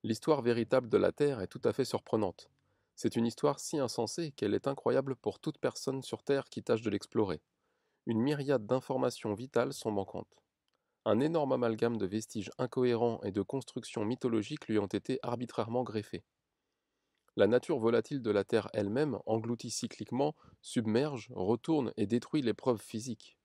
L'histoire véritable de la Terre est tout à fait surprenante. C'est une histoire si insensée qu'elle est incroyable pour toute personne sur Terre qui tâche de l'explorer. Une myriade d'informations vitales sont manquantes. Un énorme amalgame de vestiges incohérents et de constructions mythologiques lui ont été arbitrairement greffés. La nature volatile de la Terre elle-même engloutit cycliquement, submerge, retourne et détruit les preuves physiques.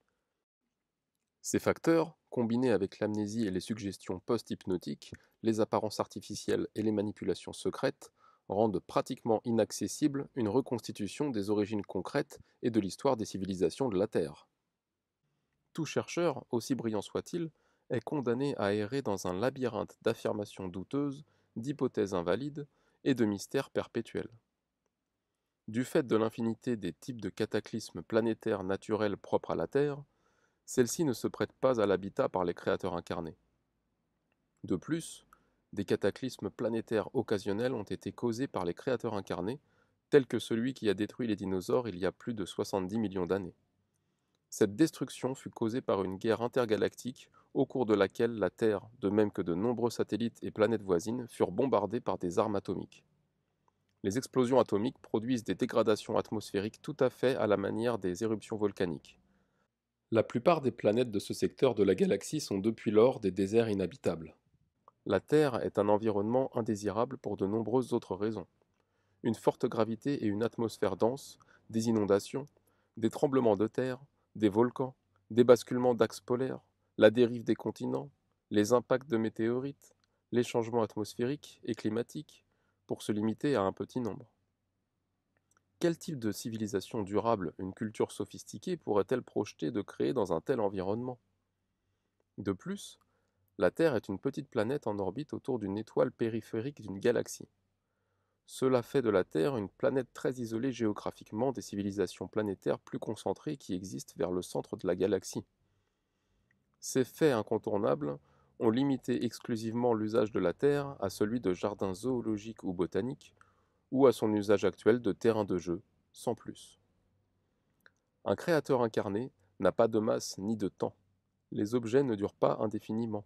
Ces facteurs, combinés avec l'amnésie et les suggestions post-hypnotiques, les apparences artificielles et les manipulations secrètes, rendent pratiquement inaccessible une reconstitution des origines concrètes et de l'histoire des civilisations de la Terre. Tout chercheur, aussi brillant soit-il, est condamné à errer dans un labyrinthe d'affirmations douteuses, d'hypothèses invalides et de mystères perpétuels. Du fait de l'infinité des types de cataclysmes planétaires naturels propres à la Terre, celle-ci ne se prête pas à l'habitat par les créateurs incarnés. De plus, des cataclysmes planétaires occasionnels ont été causés par les créateurs incarnés, tels que celui qui a détruit les dinosaures il y a plus de 70 millions d'années. Cette destruction fut causée par une guerre intergalactique au cours de laquelle la Terre, de même que de nombreux satellites et planètes voisines, furent bombardés par des armes atomiques. Les explosions atomiques produisent des dégradations atmosphériques tout à fait à la manière des éruptions volcaniques. La plupart des planètes de ce secteur de la galaxie sont depuis lors des déserts inhabitables. La Terre est un environnement indésirable pour de nombreuses autres raisons. Une forte gravité et une atmosphère dense, des inondations, des tremblements de terre, des volcans, des basculements d'axes polaires, la dérive des continents, les impacts de météorites, les changements atmosphériques et climatiques, pour se limiter à un petit nombre. Quel type de civilisation durable une culture sophistiquée pourrait-elle projeter de créer dans un tel environnement? De plus, la Terre est une petite planète en orbite autour d'une étoile périphérique d'une galaxie. Cela fait de la Terre une planète très isolée géographiquement des civilisations planétaires plus concentrées qui existent vers le centre de la galaxie. Ces faits incontournables ont limité exclusivement l'usage de la Terre à celui de jardins zoologiques ou botaniques, ou à son usage actuel de terrain de jeu, sans plus. Un créateur incarné n'a pas de masse ni de temps. Les objets ne durent pas indéfiniment.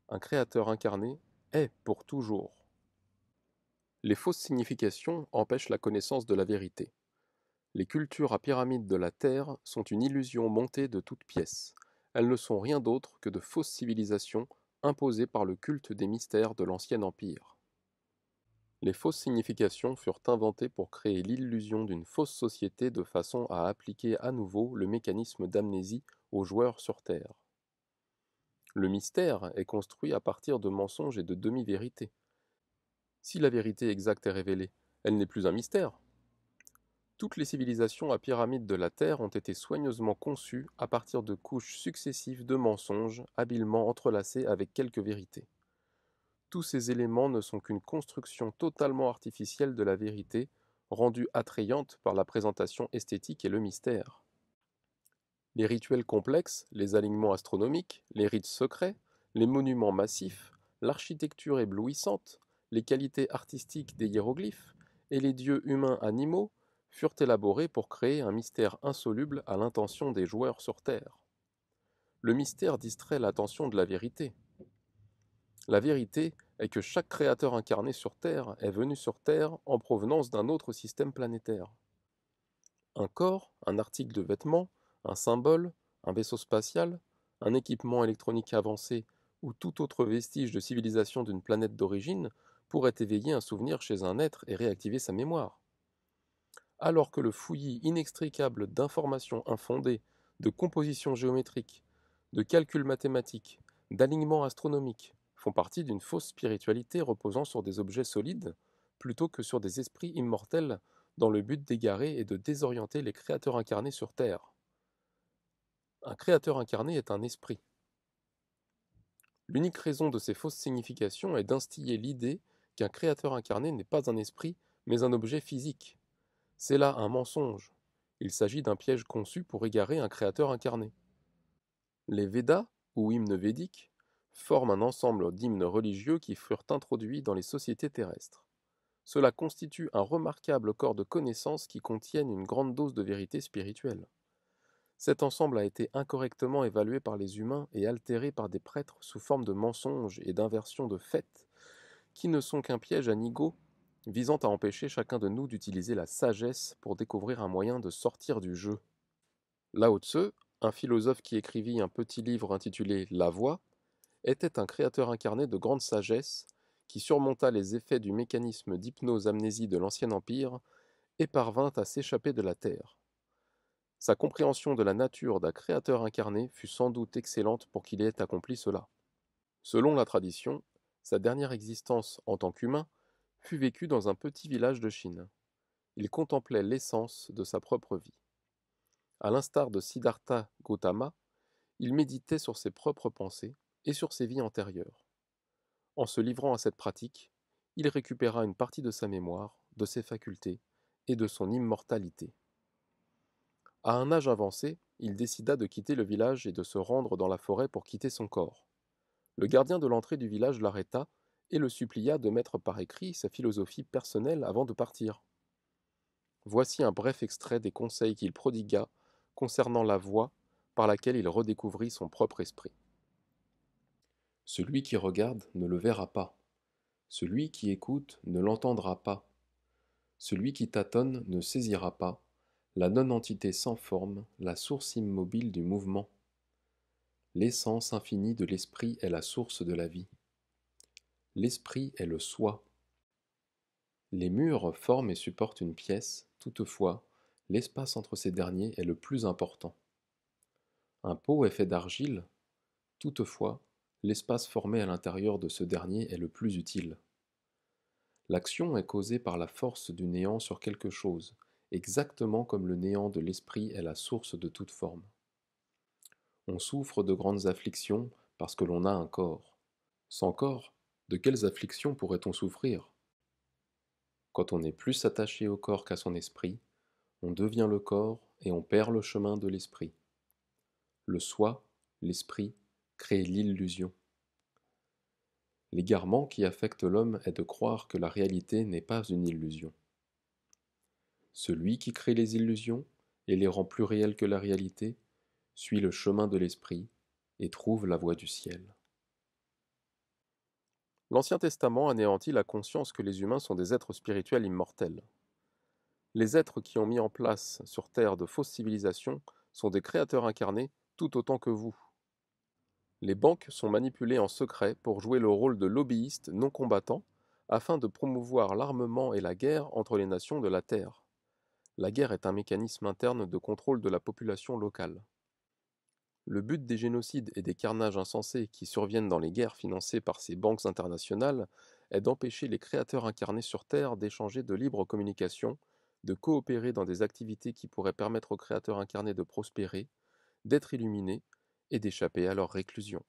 Un créateur incarné est pour toujours. Les fausses significations empêchent la connaissance de la vérité. Les cultures à pyramide de la Terre sont une illusion montée de toutes pièces. Elles ne sont rien d'autre que de fausses civilisations imposées par le culte des mystères de l'Ancien Empire. Les fausses significations furent inventées pour créer l'illusion d'une fausse société de façon à appliquer à nouveau le mécanisme d'amnésie aux joueurs sur Terre. Le mystère est construit à partir de mensonges et de demi-vérités. Si la vérité exacte est révélée, elle n'est plus un mystère. Toutes les civilisations à pyramide de la Terre ont été soigneusement conçues à partir de couches successives de mensonges habilement entrelacés avec quelques vérités. Tous ces éléments ne sont qu'une construction totalement artificielle de la vérité, rendue attrayante par la présentation esthétique et le mystère. Les rituels complexes, les alignements astronomiques, les rites secrets, les monuments massifs, l'architecture éblouissante, les qualités artistiques des hiéroglyphes et les dieux humains animaux furent élaborés pour créer un mystère insoluble à l'intention des joueurs sur Terre. Le mystère distrait l'attention de la vérité. La vérité est que chaque créateur incarné sur Terre est venu sur Terre en provenance d'un autre système planétaire. Un corps, un article de vêtement, un symbole, un vaisseau spatial, un équipement électronique avancé ou tout autre vestige de civilisation d'une planète d'origine pourrait éveiller un souvenir chez un être et réactiver sa mémoire. Alors que le fouillis inextricable d'informations infondées, de compositions géométriques, de calculs mathématiques, d'alignements astronomiques font partie d'une fausse spiritualité reposant sur des objets solides plutôt que sur des esprits immortels dans le but d'égarer et de désorienter les créateurs incarnés sur Terre. Un créateur incarné est un esprit. L'unique raison de ces fausses significations est d'instiller l'idée qu'un créateur incarné n'est pas un esprit, mais un objet physique. C'est là un mensonge. Il s'agit d'un piège conçu pour égarer un créateur incarné. Les Védas, ou hymnes védiques, forment un ensemble d'hymnes religieux qui furent introduits dans les sociétés terrestres. Cela constitue un remarquable corps de connaissances qui contiennent une grande dose de vérité spirituelle. Cet ensemble a été incorrectement évalué par les humains et altéré par des prêtres sous forme de mensonges et d'inversions de faits qui ne sont qu'un piège à nigo visant à empêcher chacun de nous d'utiliser la sagesse pour découvrir un moyen de sortir du jeu. Lao Tse, un philosophe qui écrivit un petit livre intitulé La Voie, était un créateur incarné de grande sagesse qui surmonta les effets du mécanisme d'hypnose-amnésie de l'Ancien Empire et parvint à s'échapper de la Terre. Sa compréhension de la nature d'un créateur incarné fut sans doute excellente pour qu'il ait accompli cela. Selon la tradition, sa dernière existence en tant qu'humain fut vécue dans un petit village de Chine. Il contemplait l'essence de sa propre vie. À l'instar de Siddhartha Gautama, il méditait sur ses propres pensées et sur ses vies antérieures. En se livrant à cette pratique, il récupéra une partie de sa mémoire, de ses facultés et de son immortalité. À un âge avancé, il décida de quitter le village et de se rendre dans la forêt pour quitter son corps. Le gardien de l'entrée du village l'arrêta et le supplia de mettre par écrit sa philosophie personnelle avant de partir. Voici un bref extrait des conseils qu'il prodigua concernant la voie par laquelle il redécouvrit son propre esprit. Celui qui regarde ne le verra pas. Celui qui écoute ne l'entendra pas. Celui qui tâtonne ne saisira pas la non-entité sans forme, la source immobile du mouvement. L'essence infinie de l'esprit est la source de la vie. L'esprit est le soi. Les murs forment et supportent une pièce, toutefois, l'espace entre ces derniers est le plus important. Un pot est fait d'argile, toutefois, l'espace formé à l'intérieur de ce dernier est le plus utile. L'action est causée par la force du néant sur quelque chose, exactement comme le néant de l'esprit est la source de toute forme. On souffre de grandes afflictions parce que l'on a un corps. Sans corps, de quelles afflictions pourrait-on souffrir? Quand on est plus attaché au corps qu'à son esprit, on devient le corps et on perd le chemin de l'esprit. Le soi, l'esprit, crée l'illusion. L'égarement qui affecte l'homme est de croire que la réalité n'est pas une illusion. Celui qui crée les illusions et les rend plus réelles que la réalité suit le chemin de l'esprit et trouve la voie du ciel. L'Ancien Testament anéantit la conscience que les humains sont des êtres spirituels immortels. Les êtres qui ont mis en place sur Terre de fausses civilisations sont des créateurs incarnés tout autant que vous. Les banques sont manipulées en secret pour jouer le rôle de lobbyistes non combattants afin de promouvoir l'armement et la guerre entre les nations de la Terre. La guerre est un mécanisme interne de contrôle de la population locale. Le but des génocides et des carnages insensés qui surviennent dans les guerres financées par ces banques internationales est d'empêcher les créateurs incarnés sur Terre d'échanger de libres communications, de coopérer dans des activités qui pourraient permettre aux créateurs incarnés de prospérer, d'être illuminés et d'échapper à leur réclusion.